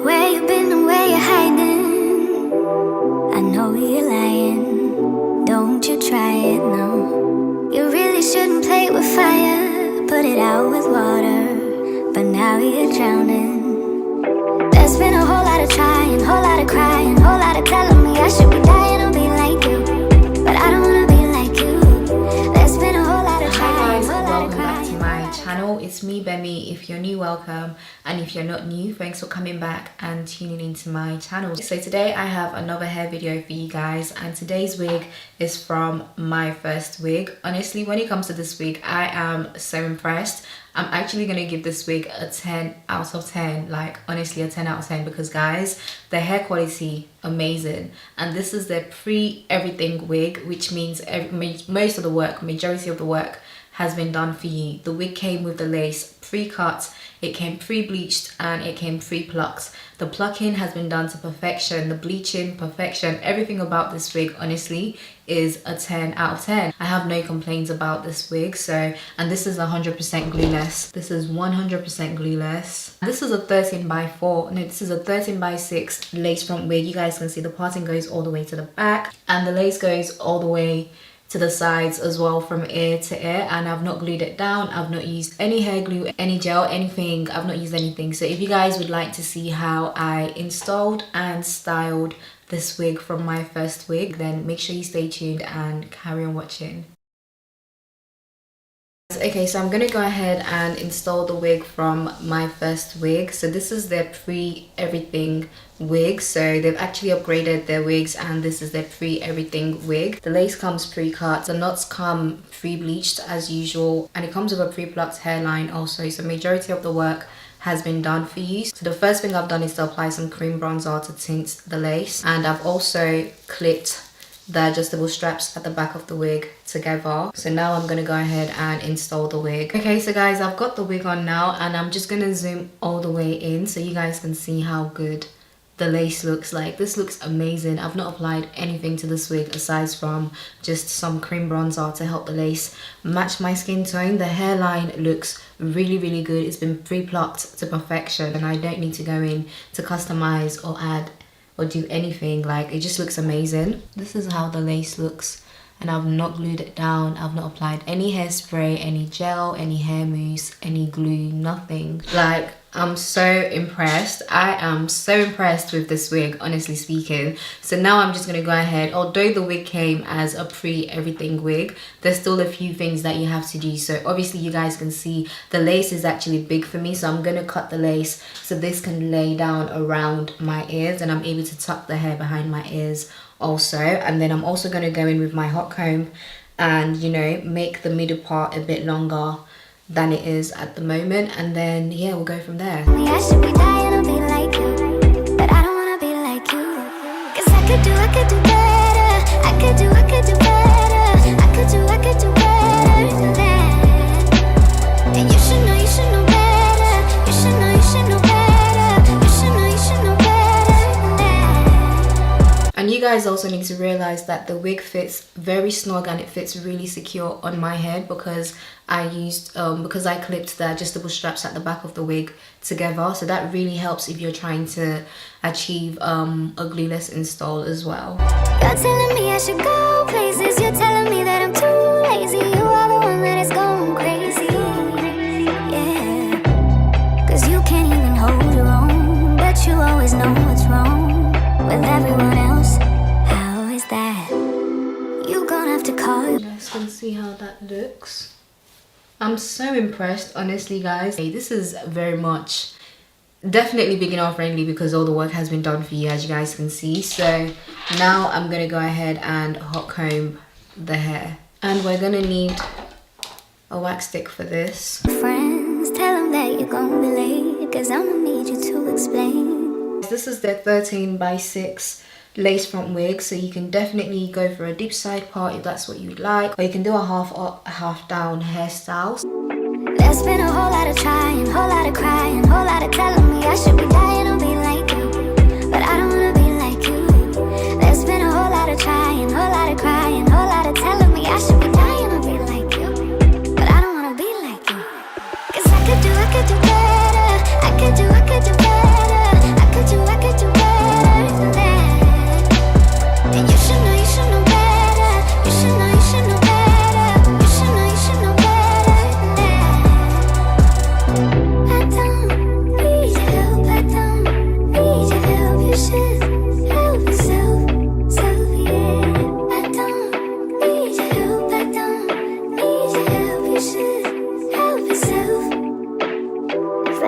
Where you been and where you hiding? I know you're lying. Don't you try it, no. You really shouldn't play with fire. Put it out with water. But now you're drowning. There's been a whole lot of trying, whole lot of crying, whole lot of telling me I should be dying or be like you. But I don't wanna be like you. There's been a whole lot of trying, whole lot of crying. Welcome back to my channel. It's me, Bemi. If you're new, welcome. And if you're not new, thanks for coming back and tuning into my channel. So today I have another hair video for you guys, and today's wig is from Myfirstwig. Honestly, when it comes to this wig, I am so impressed. I'm actually gonna give this wig a 10 out of 10, like honestly a 10 out of 10, because guys, the hair quality amazing. And this is the pre-everything wig, which means most of the work, majority of the work has been done for you. The wig came with the lace pre-cut, it came pre-bleached, and it came pre-plucked. The plucking has been done to perfection, the bleaching perfection. Everything about this wig honestly is a 10 out of 10. I have no complaints about this wig. So, and this is 100% glueless. This is 100% glueless. This is a 13x4, no, this is a 13x6 lace front wig. You guys can see the parting goes all the way to the back, and the lace goes all the way to the sides as well, from ear to ear. And I've not glued it down. I've not used any hair glue, any gel, anything. I've not used anything. So if you guys would like to see how I installed and styled this wig from Myfirstwig, then make sure you stay tuned and carry on watching. Okay, so I'm gonna go ahead and install the wig from Myfirstwig. So this is their pre-everything wig. So they've actually upgraded their wigs, and this is their pre-everything wig. The lace comes pre-cut, the knots come pre-bleached as usual, and it comes with a pre-plucked hairline also. So majority of the work has been done for you. So the first thing I've done is to apply some cream bronzer to tint the lace, and I've also clipped the adjustable straps at the back of the wig together. So now I'm gonna go ahead and install the wig. Okay, so guys, I've got the wig on now, and I'm just gonna zoom all the way in so you guys can see how good the lace looks like. This looks amazing. I've not applied anything to this wig aside from just some cream bronzer to help the lace match my skin tone. The hairline looks really good. It's been pre-plucked to perfection, and I don't need to go in to customize or add or do anything. Like, it just looks amazing. This is how the lace looks, and I've not glued it down. I've not applied any hairspray, any gel, any hair mousse, any glue, nothing. Like, I'm so impressed. I am so impressed with this wig, honestly speaking. So now I'm just gonna go ahead, although the wig came as a pre-everything wig, there's still a few things that you have to do. So obviously you guys can see the lace is actually big for me, so I'm gonna cut the lace so this can lay down around my ears, and I'm able to tuck the hair behind my ears also. And then I'm also gonna go in with my hot comb and, you know, make the middle part a bit longer than it is at the moment, and then yeah, we'll go from there. I should be dying or be like you, but I don't wanna be like you. Cause I could do better. I could do better. I could do better than that. And you should know better. You should know better. You should know better than that. And you guys also need to realize that the wig fits very snug, and it fits really secure on my head because I used because I clipped the adjustable straps at the back of the wig together. So that really helps if you're trying to achieve a glueless install as well. You're telling me I should go places. You're telling me that I'm too lazy. You are the one that is going crazy. Yeah, cause you can't even hold your own, but you always know what's wrong with everyone else. How is that? You gonna have to call. You guys can see how that looks. I'm so impressed, honestly, guys. This is very much definitely beginner friendly because all the work has been done for you, as you guys can see. So now I'm gonna go ahead and hot comb the hair, and we're gonna need a wax stick for this. Friends, tell them that you're gonna be late, cause I'm gonna need you to explain. This is the 13x6 lace front wig, so you can definitely go for a deep side part if that's what you'd like, or you can do a half up, half down hairstyle. There's been a whole lot of trying, whole lot of crying, whole lot of telling me I should be dying or be like you, but I don't wanna be like you. There's been a whole lot of trying, whole lot of crying, whole lot of telling me I should be dying or be like you, but I don't wanna be like you. Cause I could do better. I could do better. I could do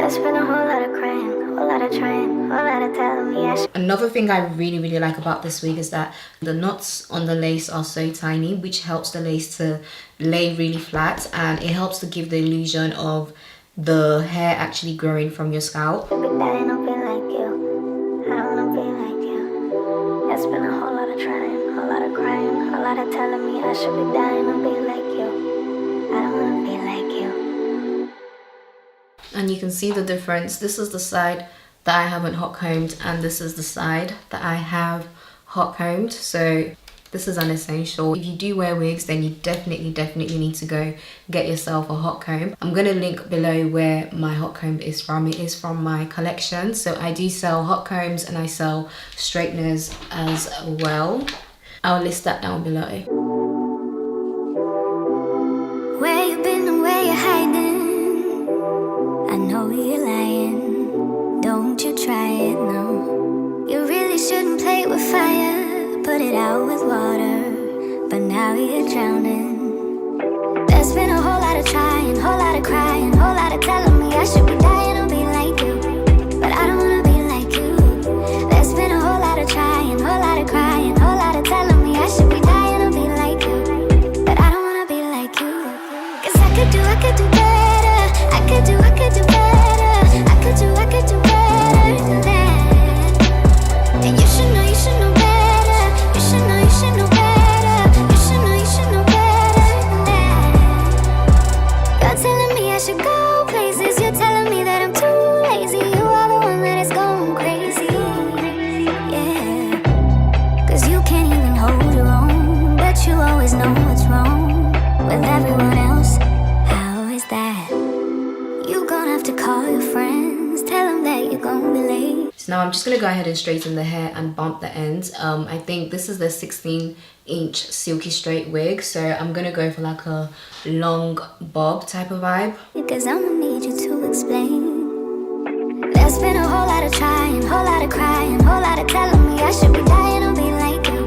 There's been a whole lot of crying, whole lot of trying, whole lot of telling me I should. Another thing I really like about this wig is that the knots on the lace are so tiny, which helps the lace to lay really flat, and it helps to give the illusion of the hair actually growing from your scalp. Be dying to be like you. I don't wanna be like you. There's been a whole lot of trying, whole lot of crying, whole lot of telling me I should be dying to be like you. I don't wanna be like you. And you can see the difference. This is the side that I haven't hot combed, and this is the side that I have hot combed. So this is an essential. If you do wear wigs, then you definitely need to go get yourself a hot comb. I'm gonna link below where my hot comb is from. It is from my collection. So I do sell hot combs and I sell straighteners as well. I'll list that down below. Where you been and where you hiding? I know you're lying. Don't you try it, no. You really shouldn't play with fire. Put it out with water, but now you're drowning. There's been a whole lot of trying, whole lot of crying, whole lot of telling me I should be dying to be like you, but I don't wanna be like you. There's been a whole lot of trying, whole lot of crying, whole lot of telling me I should be dying to be like you, but I don't wanna be like you. 'Cause I could do better. I could do better. I could do better than that. And you should know better. You should know better. You should know better than that. You're telling me I should go places. You're telling me that I'm too lazy. You are the one that is going crazy. Yeah. 'Cause you can't even hold your own, but you always know what's wrong with everyone else. How is that? You gonna have to call your friends. Tell them that you're gonna be late. So now I'm just gonna go ahead and straighten the hair and bump the ends. I think this is the 16-inch silky straight wig, so I'm gonna go for like a long bob type of vibe. Because I'm gonna need you to explain. There's been a whole lot of trying, whole lot of crying, whole lot of telling me I should be dying to be like you,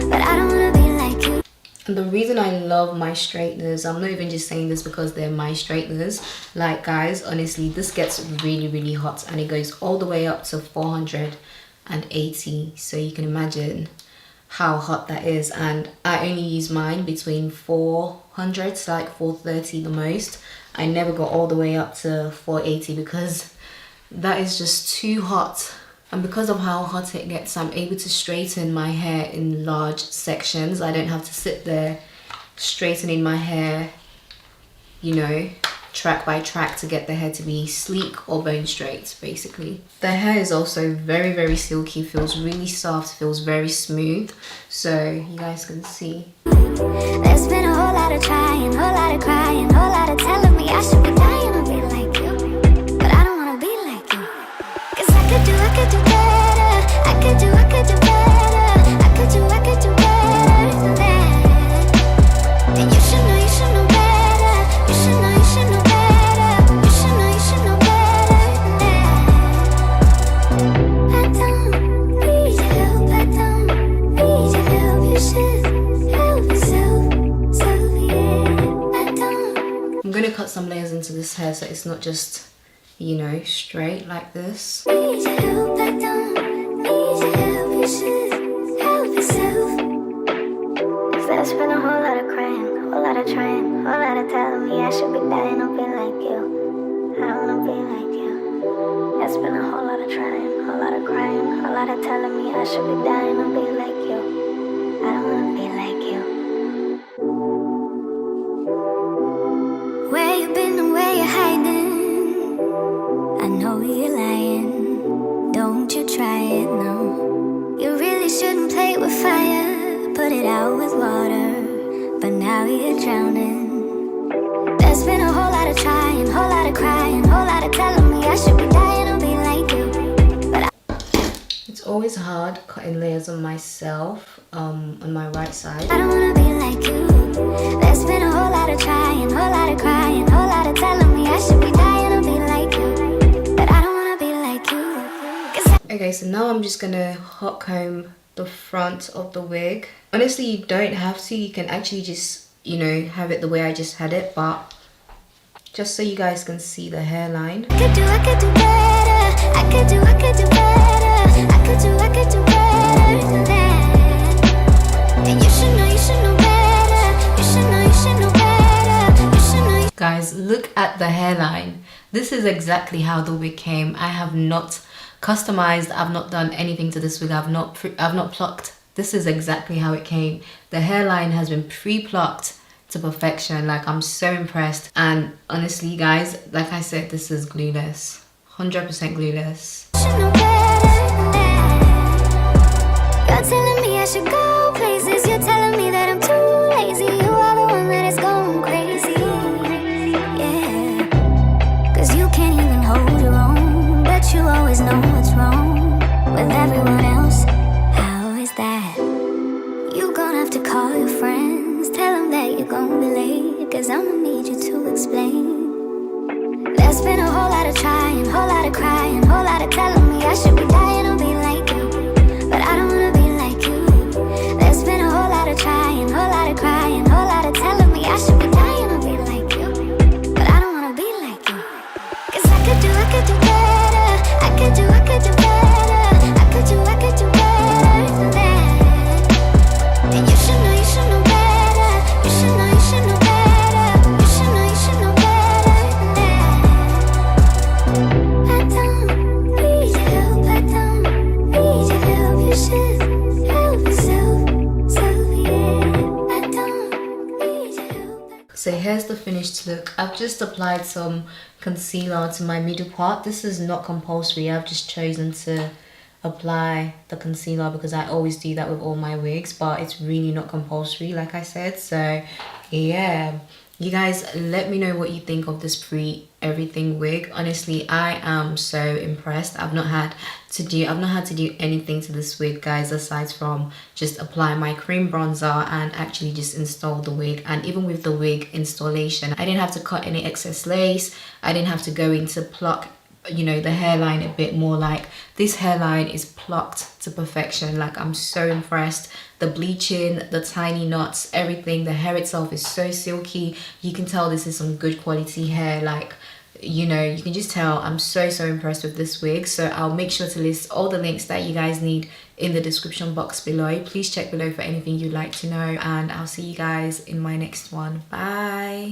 but I don't wanna be like you. And the reason I love my straighteners, I'm not even just saying this because they're my straighteners. Like guys, honestly, this gets really hot, and it goes all the way up to 480. So you can imagine how hot that is. And I only use mine between 400 to like 430 the most. I never got all the way up to 480 because that is just too hot. And because of how hot it gets, I'm able to straighten my hair in large sections. I don't have to sit there straightening my hair, you know, track by track to get the hair to be sleek or bone straight, basically. The hair is also very silky, feels really soft, feels very smooth. So you guys can see. There's been a whole lot of trying, whole lot of crying, whole lot of telling me I should be dying to be like you, but I don't wanna be like you. 'Cause I could do better. I could do better. I could do better than that. And you should know better. You should know better. You should know better than that. I don't need your help. I don't need your help. You should help yourself. So yeah, I don't. I'm gonna cut some layers into this hair so it's not just, you know, straight like this. Need your help, I don't need your help. You should help yourself. 'Cause there's been a whole lot of crying, whole lot of trying, whole lot of telling me I should be dying to be like you. I don't wanna be like you. There's been a whole lot of trying, whole lot of crying, whole lot of telling me I should be dying to be like you. I don't wanna be like you. Where you been and where you hiding? I know you're lying. Don't you try it, no. You really shouldn't play with fire. Put it out with water, but now you're drowning. There's been a whole lot of trying, whole lot of crying, whole lot of telling me I should be dying to be like you, but It's always hard cutting layers on myself, on my right side. I don't wanna be like you. There's been a whole lot of trying, whole lot of crying, whole lot of telling me I should be dying to be like you, but I don't wanna be like you. 'Cause Okay, so now I'm just gonna hot comb the front of the wig. Honestly, you don't have to. You can actually just, you know, have it the way I just had it, but just so you guys can see the hairline. I could do better. I could do better. I could do better than that. And you should know better. You should know better. You should know. Guys, look at the hairline. This is exactly how the wig came. I have not customized, I've not done anything to this wig, I've not plucked. This is exactly how it came. The hairline has been pre-plucked to perfection. Like, I'm so impressed. And honestly guys, like I said, this is glueless, 100% glueless. You should know better than that. You're telling me I should go places. You're telling me that I'm too lazy. You are the one that is going crazy. Yeah, 'cause you can't even hold your own, but you always know what's wrong with everyone else. How is that? You gonna have to call your friends, tell them that you're gonna be late, 'cause I'ma need you to explain. There's been a whole lot of trying, whole lot of crying, whole lot of telling me I should be dying to be like you, but I don't wanna be like you. There's been a whole lot of trying, whole lot of crying, whole lot of telling me I should be dying to be like you, but I don't wanna be like you. 'Cause I could do better. I could do better. I could do better than that. And you should know better. You should know better. You should know better than that. I don't need your help. I don't need your help. You should help yourself. So yeah, I don't need your help. So here's the finished look. I've just applied some concealer to my middle part. This is not compulsory. I've just chosen to apply the concealer because I always do that with all my wigs, but it's really not compulsory, like I said. So yeah, you guys, let me know what you think of this pre-everything wig. Honestly, I am so impressed. I've not had to do anything to this wig, guys, aside from just apply my cream bronzer and actually just install the wig. And even with the wig installation, I didn't have to cut any excess lace. I didn't have to go into pluck, you know, the hairline a bit more. Like, this hairline is plucked to perfection. Like, I'm so impressed. The bleaching, the tiny knots, everything, the hair itself is so silky. You can tell this is some good quality hair. Like, you know, you can just tell. I'm so impressed with this wig. So I'll make sure to list all the links that you guys need in the description box below. Please check below for anything you'd like to know, and I'll see you guys in my next one. Bye.